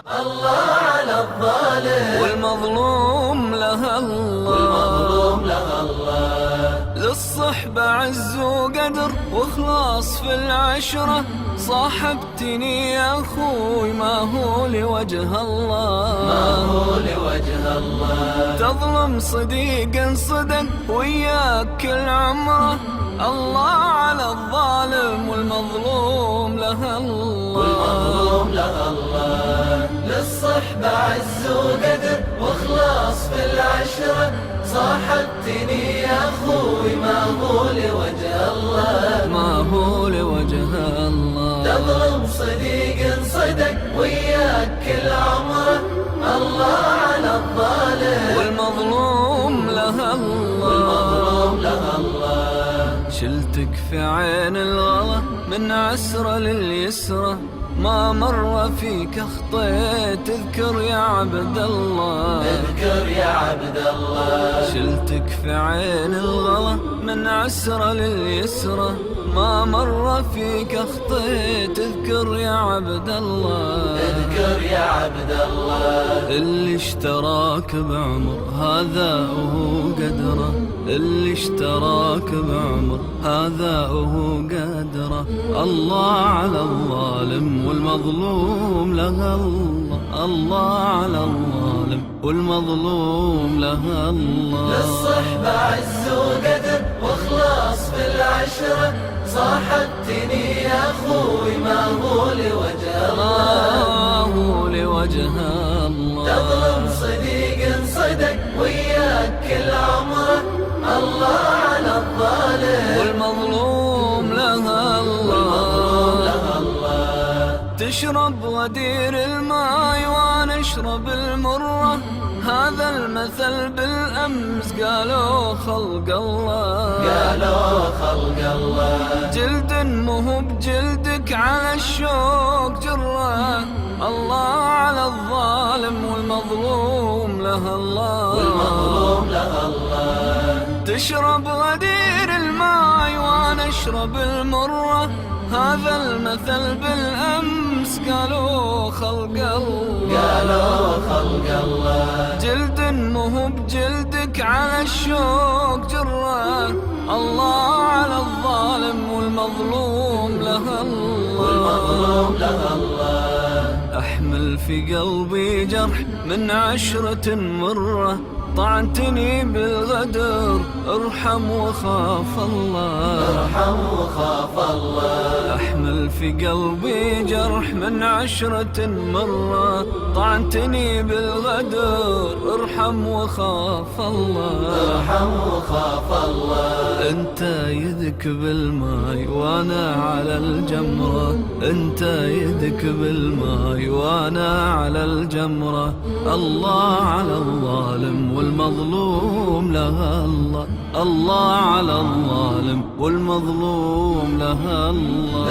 الله على الظالم والمظلوم له الله، للصحبة عز وقدر واخلاص في العشرة. صاحبتني يا أخوي ما هو لوجه الله، تظلم صديق صدق وياك كل عمره. الله على الظالم والمظلوم له الله، للصحبة عز وقدر واخلاص في العشرة. صاحبتني يا أخوي ما هو لوجه الله، ما هو لوجه الله، تظلم صديق صدق وياك كل عمره. الله على الظالم والمظلوم له الله، شلتك في عين الغلا من عسرة لليسرة. ما مر فيك اخطيت اذكر يا عبد الله، اذكر يا عبد الله. شلتك في عين الغلا من عسرة لليسرة. ما مر فيك اخطيت اذكر يا عبد الله، اذكر يا عبد الله. اللي اشتراك بعمر هذا وهو قدره، اللي اشتراك بعمر هذا وهو قدره. الله على الظالم والمظلوم له الله، الله على الظالم والمظلوم له الله. للصحبة عز وقدر واخلاص في العشرة. صاحبتني يا أخوي ما هو لوجه الله، هو لوجه الله، تظلم صديق صدق وياك كل عمره. الله على الظالم والمظلوم له الله، تشرب غدير الماء وانا اشرب المرة. هذا المثل بالأمس قالوا خلق الله، قالوا خلق الله. جلد مو بجلدك على الشوق جره. الله على الظالم والمظلوم له الله، والمظلوم له الله، تشرب غدير الماء وانا اشرب المرة. هذا المثل بالأمس قالوا خلق الله، قالوا خلق الله. جلد مو بجلدك على الشوق جره. الله على الظالم والمظلوم له الله، والمظلوم له الله. أحمل في قلبي جرح من عشرة مرة. طعنتني بالغدر ارحم وخاف الله، ارحم وخاف الله. أحمل في قلبي جرح من عشرة مرة. طعنتني بالغدر ارحم وخاف الله، ارحم وخاف الله. انت يدك بالماي وانا على الجمرة، انت يدك بالماي وانا على الجمرة. الله على الظالم والمظلوم له الله، الله على الظالم والمظلوم له الله.